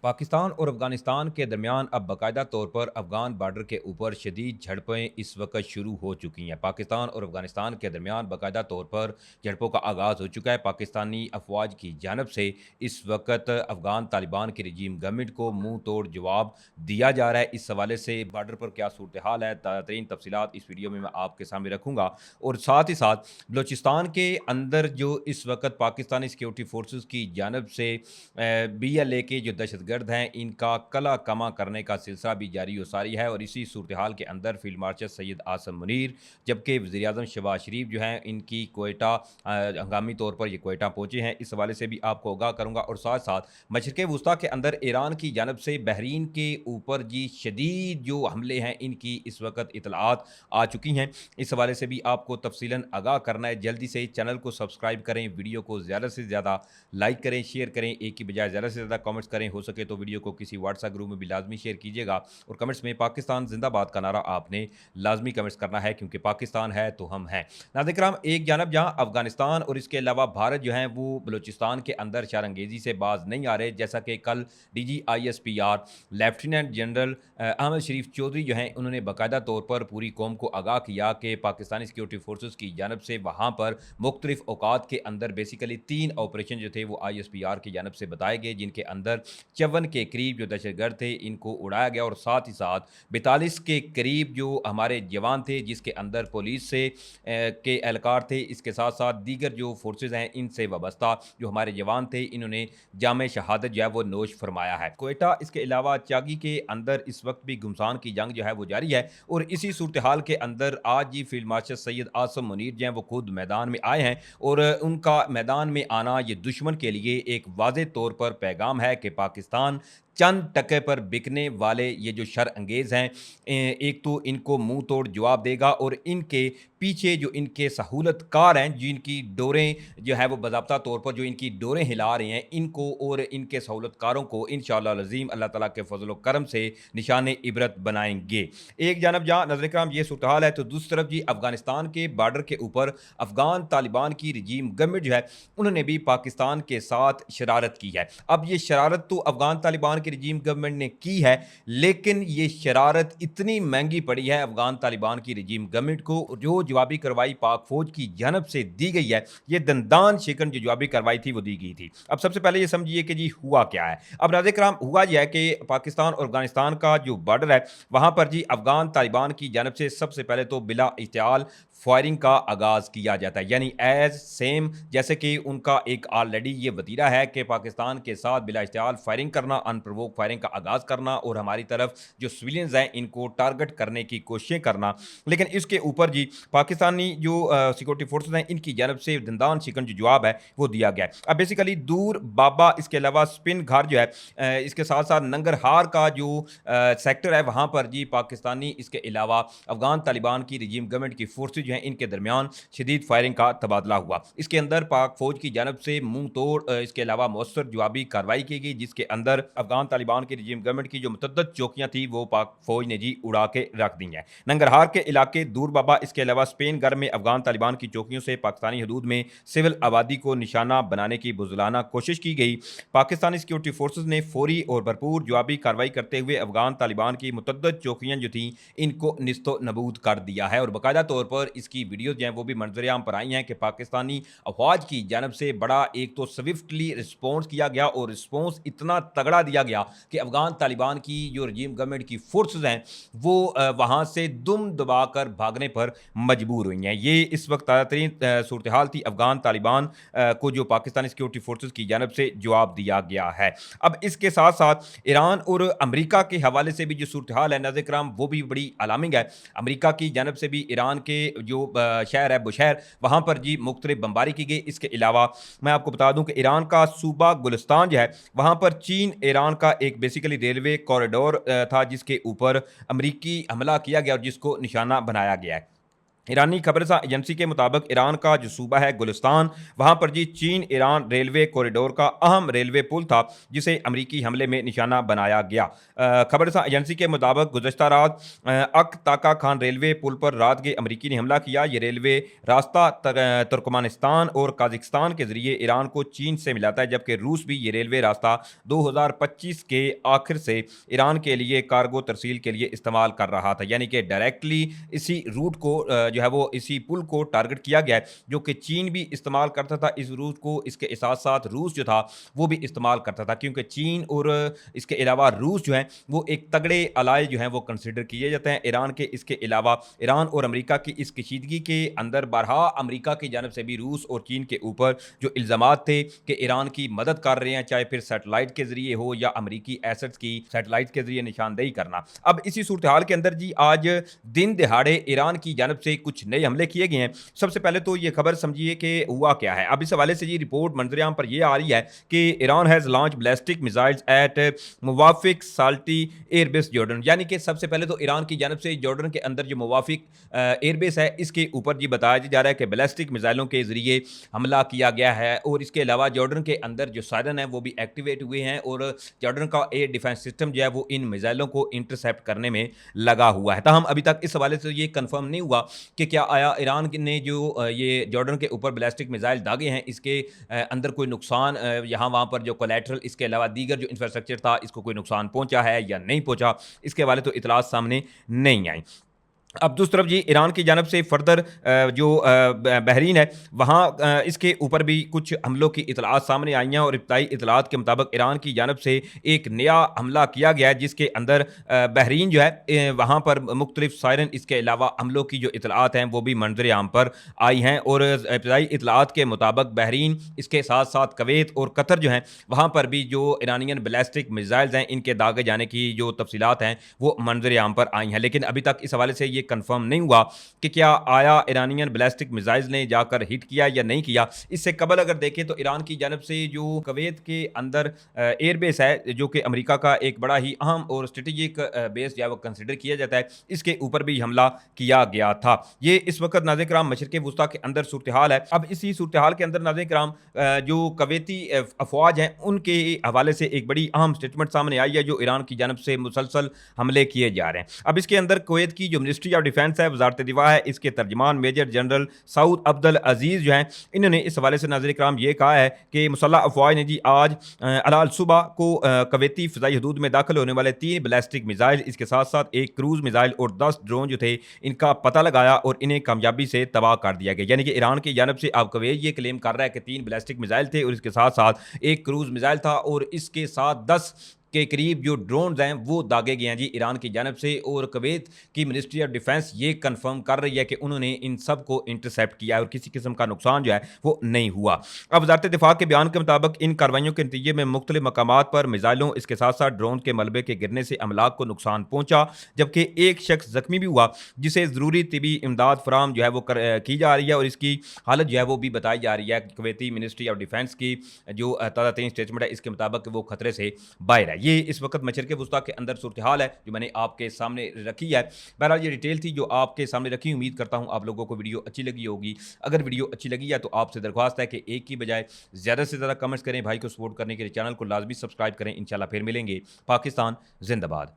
पाकिस्तान और अफगानिस्तान के दरमियान अब बाकायदा तौर पर अफगान बॉर्डर के ऊपर शदीद झड़पें इस वक्त शुरू हो चुकी हैं। पाकिस्तान और अफगानिस्तान के दरमियान बाकायदा तौर पर झड़पों का आगाज़ हो चुका है। पाकिस्तानी अफवाज की जानब से इस वक्त अफगान तालिबान की रजीम गवर्नमेंट को मुंह तोड़ जवाब दिया जा रहा है। इस हवाले से बॉर्डर पर क्या सूरत हाल है, तरीन तफसीलात इस वीडियो में मैं आपके सामने रखूँगा। और साथ ही साथ बलोचिस्तान के अंदर जो इस वक्त पाकिस्तानी सिक्योरिटी फोर्सेस की जानब से BLA के जो दहशतगर्द हैं, इनका कला कमा करने का सिलसिला भी जारी व सारी है। और इसी सूरत हाल के अंदर फील्ड मार्शल सैयद आसम मुनीर, जबकि वज़ीर-ए-आज़म शहबाज शरीफ जो हैं, इनकी कोयटा हंगामी तौर पर ये कोयटा पहुँचे हैं। इस हवाले से भी आपको आगाह करूँगा। और साथ साथ मशरिक़ वुस्ता के अंदर ईरान की जानब से बहरीन के ऊपर जी शदीद जो हमले हैं, इनकी इस वक्त इतलात आ चुकी हैं। इस हवाले से भी आपको तफसीलन आगाह करना है। जल्दी से चैनल को सब्सक्राइब करें, वीडियो को ज़्यादा से ज़्यादा लाइक करें, शेयर करें, एक की बजाय ज़्यादा से ज़्यादा कमेंट्स करें। हो सके तो वीडियो को किसी व्हाट्सएप ग्रुप में भी लाजमी शेयर कीजिएगा। और कमेंट्स में पाकिस्तान जिंदाबाद का नारा आपने लाजमी कमेंट्स करना है, क्योंकि पाकिस्तान है तो हम हैं। नाज़रीन किराम, एक जानब जहाँ अफगानिस्तान और इसके अलावा भारत जो है वो बलूचिस्तान के अंदर शरंगेज़ी से बाज नहीं आ रहे। जैसा कि कल DGISPR लेफ्टिनेंट जनरल अहमद शरीफ चौधरी जो हैं, उन्होंने बाकायदा तौर पर पूरी कौम को आगाह किया कि पाकिस्तानी सिक्योरिटी फोर्सेस की जानब से वहाँ पर मुख्तलिफ औकात के अंदर बेसिकली 3 ऑपरेशन जो थे वो ISPR की जानब से बताए गए, जिनके अंदर 54 के करीब जो दहशतगर्द थे, इनको उड़ाया गया। और साथ ही साथ 42 के करीब जो हमारे जवान थे, जिसके अंदर पुलिस से के एहलकार थे, इसके साथ साथ दीगर जो फोर्सेज हैं, इनसे वाबस्ता जो हमारे जवान थे, इन्होंने जाम शहादत जो है वो नोश फरमाया है। कोयटा इसके अलावा चागी के अंदर इस वक्त भी घुमसान की जंग जो है वो जारी है। और इसी सूरत हाल के अंदर आज ही फील्ड मार्शल सैयद आसम मुनीर जो हैं वो खुद मैदान में आए हैं। और उनका मैदान में आना ये दुश्मन के लिए एक वाज़े तौर पर पैगाम है कि पाकिस्तान चंद टके पर बिकने वाले ये जो शर अंगेज़ हैं, एक तो इनको मुंह तोड़ जवाब देगा। और इनके पीछे जो इनके सहूलतकार हैं, जिनकी डोरें जो है वो बाज़ाब्ता तौर पर जो इनकी डोरें हिला रहे हैं, इनको और इनके सहूलतकारों को इंशाअल्लाह अज़ीम अल्लाह ताला के फजल व करम से निशान इबरत बनाएंगे। एक जानब जहाँ नज़र कराम ये सूरत हाल है, तो दूसरी तरफ जी अफगानिस्तान के बॉर्डर के ऊपर अफगान तालिबान की रजीम गवर्नमेंट जो है, उन्होंने भी पाकिस्तान के साथ शरारत की है। अब ये शरारत तो अफगान तालिबान की रजीम गवर्नमेंट ने की है, लेकिन ये शरारत इतनी महंगी पड़ी है अफगान तालिबान की रजीम गवर्नमेंट को। जो जवाबी कार्रवाई पाक फौज की जानब से दी गई है, ये दंदान शिकन जो जवाबी कार्रवाई थी वो दी गई थी। अब सबसे पहले ये समझिए कि जी हुआ क्या है। अब नाज़रीन किराम, हुआ यह है कि पाकिस्तान और अफगानिस्तान का जो बॉर्डर है, वहां पर जी अफगान तालिबान की जानब से सबसे पहले तो बिला इख्तियाल फायरिंग का आगाज़ किया जाता है। यानी एज सेम जैसे कि उनका एक ऑलरेडी ये वतीरा है कि पाकिस्तान के साथ बिला इख्तियाल फायरिंग करना, अनप्रोवोक फायरिंग का आगाज़ करना और हमारी तरफ जो सिविलियंस हैं इनको टारगेट करने की कोशिशें करना। लेकिन इसके ऊपर जी पाकिस्तानी जो सिक्योरिटी फोर्सेज हैं, इनकी जानब से दंदान शिकन जो जवाब है वो दिया गया है। अब बेसिकली दूर बाबा, इसके अलावा स्पिन घर जो है, इसके साथ साथ नंगरहार का जो सेक्टर है, वहाँ पर जी पाकिस्तानी इसके अलावा अफगान तालिबान की रजीम गवर्नमेंट की फोर्सेज जो हैं, इनके दरमियान शदीद फायरिंग का तबादला हुआ। इसके अंदर पाक फौज की जानब से मुंह तोड़ इसके अलावा मौसर जवाबी कार्रवाई की गई, जिसके अंदर अफगान तालिबान की रजीम गवर्नमेंट की जो मुतद्दद चौकियां थी वो पाक फौज ने जी उड़ा के रख दी हैं। नंगरहार के इलाके दूर बाबा, इसके अलावा स्पेन घर में अफगान तालिबान की चौकियों से पाकिस्तानी हदूद में सिविल आबादी को निशाना बनाने की बुज़दिलाना कोशिश की गई। पाकिस्तानी सिक्योरिटी फोर्सेज ने फौरी और भरपूर जवाबी कार्रवाई करते हुए अफगान तालिबान की मुतद्दद चौकियां जो थी, इनको निस्तो नबूद कर दिया है। और बाकायदा तौर पर इसकी वीडियो जो हैं वो भी मंजर-ए-आम पर आई हैं कि पाकिस्तानी अफवाज की जानब से बड़ा एक तो स्विफ्टली रिस्पॉन्स किया गया, और रिस्पॉन्स इतना तगड़ा दिया गया कि अफगान तालिबान की जो रजीम गवर्नमेंट की फोर्सेज हैं वो वहाँ से दुम दबाकर भागने पर मजबूर हुई हैं। ये इस वक्त ताज़ा तरीन सूरत हाल थी अफगान तालिबान को जो पाकिस्तानी सिक्योरिटी फोर्सेज की जानब से जवाब दिया गया है। अब इसके साथ साथ ईरान और अमरीका के हवाले से भी जो सूरत हाल है नाज़रीन किराम, वो भी बड़ी अलार्मिंग है। अमरीका की जानब से भी ईरान के जो शहर है बुशहर, वहाँ पर जी मुख्तलिफ बमबारी की गई। इसके अलावा मैं आपको बता दूं कि ईरान का सूबा गुलिस्तान जो है, वहाँ पर चीन ईरान का एक बेसिकली रेलवे कॉरिडोर था, जिसके ऊपर अमरीकी हमला किया गया और जिसको निशाना बनाया गया है। ईरानी खबरसा एजेंसी के मुताबिक ईरान का जो सूबा है गुलिस्तान, वहां पर जी चीन ईरान रेलवे कॉरिडोर का अहम रेलवे पुल था जिसे अमरीकी हमले में निशाना बनाया गया। खबरसा एजेंसी के मुताबिक गुज़श्ता रात अक ताका खान रेलवे पुल पर रात के अमरीकी ने हमला किया। ये रेलवे रास्ता तुर्कमानिस्तान और काजिकिस्तान के जरिए ईरान को चीन से मिलाता है, जबकि रूस भी ये रेलवे रास्ता 2025 के आखिर से ईरान के लिए कार्गो तरसील के लिए इस्तेमाल कर रहा था। यानी कि डायरेक्टली इसी रूट को जो है वो इसी पुल को टारगेट किया गया है, जो कि चीन भी इस्तेमाल करता था इस रूट को। इसके साथ साथ रूस जो था वो भी इस्तेमाल करता था, क्योंकि चीन और इसके अलावा रूस जो है वो एक तगड़े अलाय जो हैं वो कंसिडर किए जाते हैं ईरान के। इसके अलावा ईरान और अमेरिका की इस कशीदगी के अंदर बारहा अमेरिका की जानब से भी रूस और चीन के ऊपर जो इल्ज़ामात थे कि ईरान की मदद कर रहे हैं, चाहे फिर सैटेलाइट के जरिए हो या अमेरिकी एसेट्स की सैटेलाइट के जरिए निशानदेही करना। अब इसी सूरत हाल के अंदर जी आज दिन दिहाड़े ईरान की जानब से कुछ नए हमले किए गए हैं। सबसे पहले तो ये खबर समझिए कि हुआ क्या है। अब इस हवाले से ये रिपोर्ट मंजरेआम पर यह आ रही है कि Iran has launched ballistic missiles at Muwaffaq Salti airbase Jordan. यानी कि सबसे पहले तो ईरान की जानब से जॉर्डन के अंदर जो मुवाफिक एयरबेस है इसके ऊपर जी बताया जा रहा है कि बैलिस्टिक मिसाइलों के जरिए हमला किया गया है। और इसके अलावा जॉर्डन के अंदर जो सायरन है वो भी एक्टिवेट हुए हैं और जॉर्डन का एयर डिफेंस सिस्टम जो है वो इन मिसाइलों को इंटरसेप्ट करने में लगा हुआ है। ताहम अभी तक इस हवाले से ये कंफर्म नहीं हुआ कि क्या आया ईरान ने जो ये जॉर्डन के ऊपर बैलिस्टिक मिसाइल दागे हैं इसके अंदर कोई नुकसान यहाँ वहाँ पर जो कोलैटरल इसके अलावा दीगर जो इंफ्रास्ट्रक्चर था इसको कोई नुकसान पहुंचा है या नहीं पहुंचा, इसके हवाले तो इतलात सामने नहीं आई। अब दूसरी तरफ जी ईरान की जानब से फर्दर जो बहरीन है वहाँ इसके ऊपर भी कुछ हमलों की इतलात सामने आई हैं और इब्तदाई इतलात के मुताबिक ईरान की जानब से एक नया हमला किया गया है जिसके अंदर बहरीन जो है वहाँ पर मुख्तलिफ सायरन इसके अलावा हमलों की जो इतलात हैं वो भी मंजर आम पर आई हैं। और इब्तदाई इतलात के मुताबिक बहरीन इसके साथ साथ कवैत और कतर जो हैं वहाँ पर भी जो ईरानियन बैलिस्टिक मिसाइल्स हैं इनके दागे जाने की जो तफसीलात हैं वो मंजर आम पर आई हैं। लेकिन अभी तक इस हवाले से ये कंफर्म नहीं हुआ कि क्या आया ईरानियन बैलिस्टिक मिसाइल्स ने जाकर हिट किया या नहीं किया। इससे कबल अगर देखें तो ईरान की जानब से जो कवैत के अंदर एयरबेस है जो कि अमेरिका का एक बड़ा ही अहम और स्ट्रेटेजिक बेस जो है वो कंसिडर किया जाता है, इसके ऊपर भी हमला किया गया था। ये इस वक्त नाज़रीन किराम मशरिक़ वुस्ता के अंदर सूरत हाल है। अब इसी सूरत हाल के अंदर नाज़रीन किराम जो कवैती अफवाज हैं उनके हवाले से एक बड़ी अहम स्टेटमेंट सामने आई है जो ईरान की जानब से मुसलसल हमले किए जा रहे हैं। अब इसके अंदर कुवैत की जो मिनिस्ट्री ऑफ डिफेंस है, वजारत दिफा है, इसके तर्जमान मेजर जनरल सऊद अब्दुल अजीज़ जो हैं इन्होंने इस हवाले से नाज़रीन किराम ये कहा है कि मुसल्लह अफवाज ने जी आज अलाल सुबह को कवैती फ़िज़ाई हदूद में दाखिल होने वाले 3 बैलिस्टिक मिसाइल इसके साथ साथ एक क्रूज़ मिसाइल और 10 ड्रोन जो थे इनका पता लगाया और इन्हें कामयाबी से तबाह कर दिया गया। यानी कि ईरान की जानब से अब कुवैत ये क्लेम कर रहा है कि 3 बैलिस्टिक मिसाइल थे और इसके साथ साथ एक क्रूज़ मिसाइल था और इसके साथ 10 के करीब जो ड्रोन्स हैं वो दागे गए हैं जी ईरान की जानब से। और कुवैत की मिनिस्ट्री ऑफ डिफेंस ये कंफर्म कर रही है कि उन्होंने इन सब को इंटरसेप्ट किया है और किसी किस्म का नुकसान जो है वो नहीं हुआ। अब वजारत दिफा के बयान के मुताबिक इन कार्रवाइयों के नतीजे में मुख्तलिफ मकामात पर मिसाइलों इसके साथ साथ ड्रोन के मलबे के गिरने से अमलाक को नुकसान पहुंचा, जबकि एक शख्स जख्मी भी हुआ जिसे ज़रूरी तिबी इमदाद फराम जो है वो की जा रही है और इसकी हालत जो है वो भी बताई जा रही है। कुवैती मिनिस्ट्री ऑफ डिफेंस की जो ताज़ा तरीन स्टेटमेंट है इसके मुताबिक वो खतरे से बाहर है। ये इस वक्त मशरिक़ वुस्ता के अंदर सूरत हाल है जो मैंने आपके सामने रखी है। बहरहाल ये डिटेल थी जो आपके सामने रखी। उम्मीद करता हूँ आप लोगों को वीडियो अच्छी लगी होगी। अगर वीडियो अच्छी लगी है तो आपसे दरख्वास्त है कि एक की बजाय ज़्यादा से ज़्यादा कमेंट्स करें, भाई को सपोर्ट करने के लिए चैनल को लाजमी सब्सक्राइब करें। इंशाल्लाह फिर मिलेंगे। पाकिस्तान जिंदाबाद।